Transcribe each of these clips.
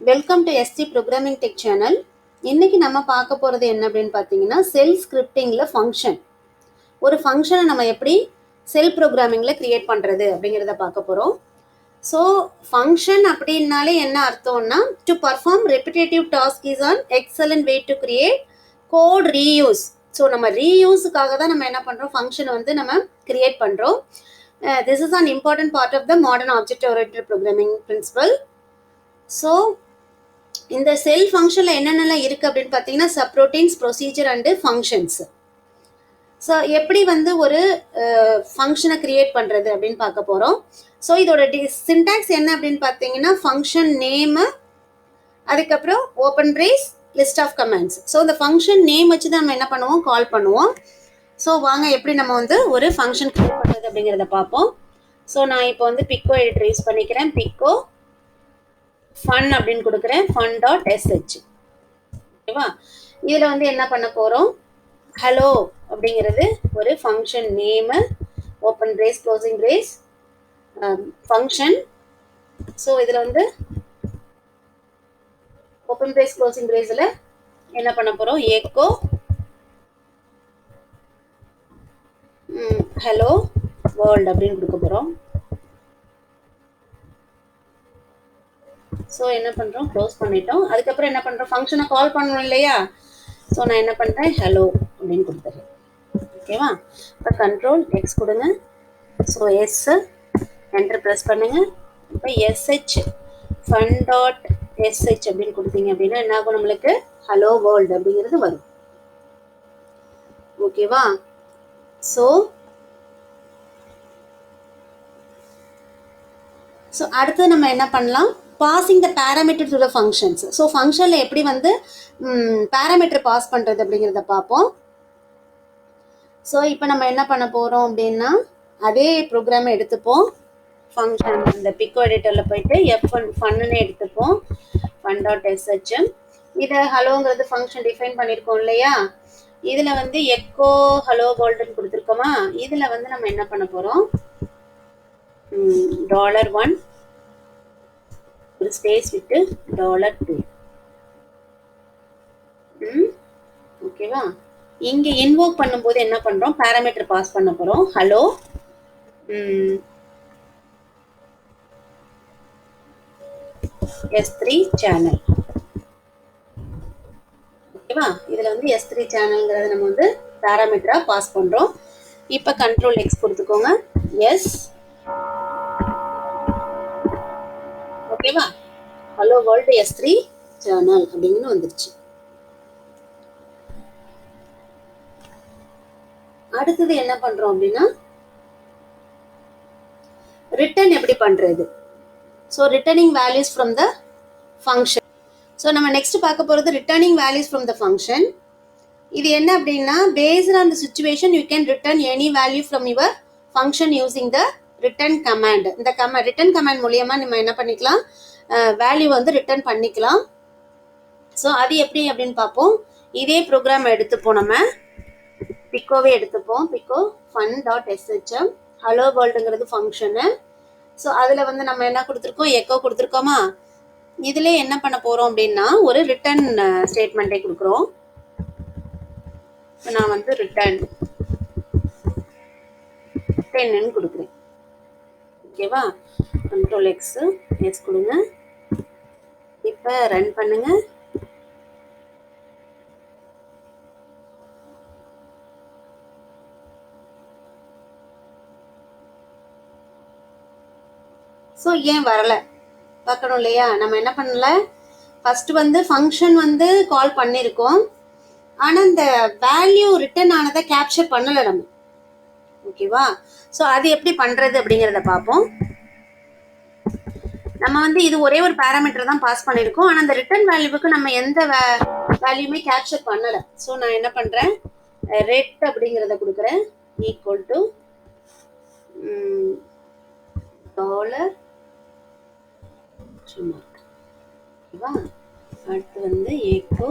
Welcome to ST programming tech channel. இன்னைக்கு நம்ம பார்க்க போகிறது என்ன அப்படின்னு பார்த்தீங்கன்னா, செல் ஸ்கிரிப்டிங்கில் ஃபங்க்ஷன். ஒரு ஃபங்க்ஷனை நம்ம எப்படி செல் ப்ரோக்ராமிங்கில் கிரியேட் பண்ணுறது அப்படிங்கிறத பார்க்க போகிறோம். ஸோ ஃபங்க்ஷன் அப்படின்னாலே என்ன அர்த்தம்னா, to perform repetitive task is an excellent way to create code reuse. So நம்ம ரீயூஸுக்காக தான் நம்ம என்ன பண்ணுறோம், ஃபங்க்ஷனை வந்து நம்ம கிரியேட் பண்ணுறோம். This is an important part of the modern object oriented programming principle. So இந்த செல் ஃபங்க்ஷனில் என்னென்னலாம் இருக்குது அப்படின்னு பார்த்தீங்கன்னா, subroutines, procedure and functions. So எப்படி வந்து ஒரு ஃபங்க்ஷனை கிரியேட் பண்ணுறது அப்படின்னு பார்க்க போகிறோம். ஸோ இதோட சின்டாக்ஸ் என்ன அப்படின்னு பார்த்தீங்கன்னா, ஃபங்க்ஷன் நேமு, அதுக்கப்புறம் open brace, list of comments. So இந்த ஃபங்க்ஷன் நேம் வச்சு தான் நம்ம என்ன பண்ணுவோம், கால் பண்ணுவோம். ஸோ வாங்க எப்படி நம்ம வந்து ஒரு ஃபங்க்ஷன் கிரியேட் பண்ணுறது அப்படிங்கிறத பார்ப்போம். ஸோ நான் இப்போ வந்து பிக்கோ எடிட்டர் யூஸ் பண்ணிக்கிறேன். பிக்கோ ஃபன் அப்படின்னு கொடுக்குறேன், ஃபன் டாட் எஸ்ஹெச். ஓகேவா? இதில் வந்து என்ன பண்ண போகிறோம், ஹலோ அப்படிங்கிறது ஒரு function name, open brace, closing brace, function. So இதில் வந்து ஓப்பன் பிரேஸ் க்ளோசிங் பிரேஸில் என்ன பண்ண போகிறோம், எக்கோ ஹலோ வேர்ல்டு அப்படின்னு கொடுக்க போகிறோம். ஸோ என்ன பண்ணுறோம், க்ளோஸ் பண்ணிட்டோம். அதுக்கப்புறம் என்ன பண்ணுறோம், ஃபங்க்ஷனை கால் பண்ணணும் இல்லையா? ஸோ நான் என்ன பண்ணுறேன், ஹலோ அப்படின்னு கொடுத்துட்றேன். ஓகேவா? இப்போ கண்ட்ரோல் எக்ஸ் கொடுங்க. ஸோ எஸ் என்டர் ப்ரெஸ் பண்ணுங்க. இப்போ எஸ்ஹெச் ஃபன் டாட் எஸ்ஹெச் அப்படின்னு கொடுத்தீங்க அப்படின்னா என்ன ஆகும், நம்மளுக்கு ஹலோ வேர்ல்டு அப்படிங்கிறது வரும். ஓகேவா? ஸோ அடுத்து நம்ம என்ன பண்ணலாம், passing the parameter to the functions. So ஃபங்க்ஷனில் எப்படி வந்து பேராமீட்டர் பாஸ் பண்ணுறது அப்படிங்கிறத பார்ப்போம். ஸோ இப்போ நம்ம என்ன பண்ண போகிறோம் அப்படின்னா, அதே ப்ரோக்ராமை எடுத்துப்போம். ஃபங்க்ஷன் இந்த பிக்கோ எடிட்டரில் போயிட்டு எஃப்1 ஃபன்னு எடுத்துப்போம், ஃபன் டாட் எஸ்ஹெச். இதை ஹலோங்கிறது ஃபங்க்ஷன் டிஃபைன் பண்ணியிருக்கோம் இல்லையா? இதில் வந்து எக்கோ ஹலோ வேர்ல்டுன்னு கொடுத்துருக்கோமா? இதில் வந்து நம்ம என்ன பண்ண போகிறோம், $1 ஒரு ஸ்பேஸ் விட்டு $2. ஓகேவா? இங்கே இன்வோக் பண்ணும்போது என்ன பண்ணுறோம், பேராமீட்டர் பாஸ் பண்ண போகிறோம், ஹலோ S3 சேனல். ஓகேவா? இதில் வந்து S3 சேனல்ங்கிறத நம்ம வந்து பேராமீட்டராக பாஸ் பண்ணுறோம். இப்போ கண்ட்ரோல் எக்ஸ் கொடுத்துக்கோங்க. எஸ். ஓகேவா? ஹலோ வேர்ல்டு S3 சேனல் அப்படின்னு வந்துருச்சு. அடுத்தது என்ன பண்றோம் அப்படின்னா, ரிட்டர்ன் எப்படி பண்றது. So returning values from the function. So நம்ம நெக்ஸ்ட் பார்க்க போகிறது returning values from the function. இது என்ன அப்படின்னா, based on the situation you can return any value from your function using the return command. இந்த ரிட்டர்ன் கமாண்ட் மூலியமா நம்ம என்ன பண்ணிக்கலாம், வேல்யூ வந்து ரிட்டர்ன் பண்ணிக்கலாம். ஸோ அது எப்படி அப்படின்னு பார்ப்போம். இதே ப்ரோக்ராம் எடுத்துப்போம், நம்ம பிக்கோவே எடுத்துப்போம். Pico fun dot SH, hello வேர்ல்டுங்கிறது ஃபங்க்ஷனு. ஸோ அதில் வந்து நம்ம என்ன கொடுத்துருக்கோம், எக்கோ கொடுத்துருக்கோமா? இதில் என்ன பண்ண போகிறோம் அப்படின்னா, ஒரு ரிட்டர்ன் ஸ்டேட்மெண்ட்டை கொடுக்குறோம். நான் வந்து ரிட்டர்ன் 10ன்னு கொடுக்குறேன். ஓகேவா? கண்ட்ரோல் எக்ஸ் எஸ் கொடுங்க. இப்போ ரன் பண்ணுங்க. ஸோ ஏன் வரலை பார்க்கணும் இல்லையா? நம்ம என்ன பண்ணல, ஃபஸ்ட்டு வந்து ஃபங்க்ஷன் வந்து கால் பண்ணியிருக்கோம், ஆனால் இந்த வேல்யூ ரிட்டர்ன் ஆனதை கேப்சர் பண்ணலை நம்ம. ஓகேவா? ஸோ அது எப்படி பண்ணுறது அப்படிங்கிறத பார்ப்போம். நம்ம வந்து இது ஒரே ஒரு பேராமீட்டர் தான் பாஸ் பண்ணியிருக்கோம், ஆனால் அந்த ரிட்டர்ன் வேல்யூவுக்கு நம்ம எந்த வேல்யூமே கேப்சர் பண்ணலை. ஸோ நான் என்ன பண்ணுறேன், ரெட் அப்படிங்கிறத கொடுக்குறேன், ஈக்குவல் டு $. ஓகேவா? அடுத்து வந்து echo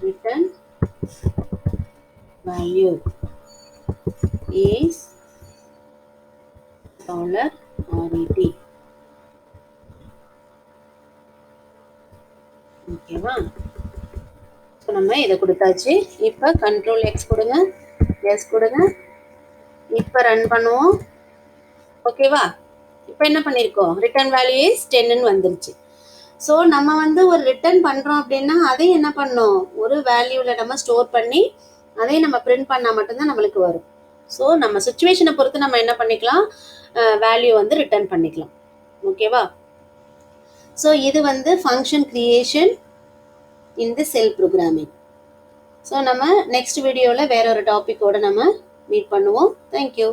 return value is dollar RET. ஓகேவா? ஸோ நம்ம இதை கொடுத்தாச்சு. இப்போ கண்ட்ரோல் எக்ஸ் கொடுங்க, எஸ் கொடுங்க. இப்போ ரன் பண்ணுவோம். ஓகேவா? இப்போ என்ன பண்ணியிருக்கோம், ரிட்டர்ன் வேல்யூ இஸ் 10ன்னு வந்துருச்சு. ஸோ நம்ம வந்து ஒரு ரிட்டர்ன் பண்ணுறோம் அப்படின்னா அதையும் என்ன பண்ணோம், ஒரு வேல்யூவில் நம்ம ஸ்டோர் பண்ணி அதையும் நம்ம பிரிண்ட் பண்ணால் மட்டும்தான் நம்மளுக்கு வரும். ஸோ நம்ம சுச்சுவேஷனை பொறுத்து நம்ம என்ன பண்ணிக்கலாம், வேல்யூ வந்து ரிட்டர்ன் பண்ணிக்கலாம். ஓகேவா? ஸோ இது வந்து ஃபங்க்ஷன் கிரியேஷன் இன் தி செல் ப்ரோக்ராமிங். ஸோ நம்ம நெக்ஸ்ட் வீடியோவில் வேற ஒரு டாப்பிக்கோடு நம்ம மீட் பண்ணுவோம். தேங்க்யூ.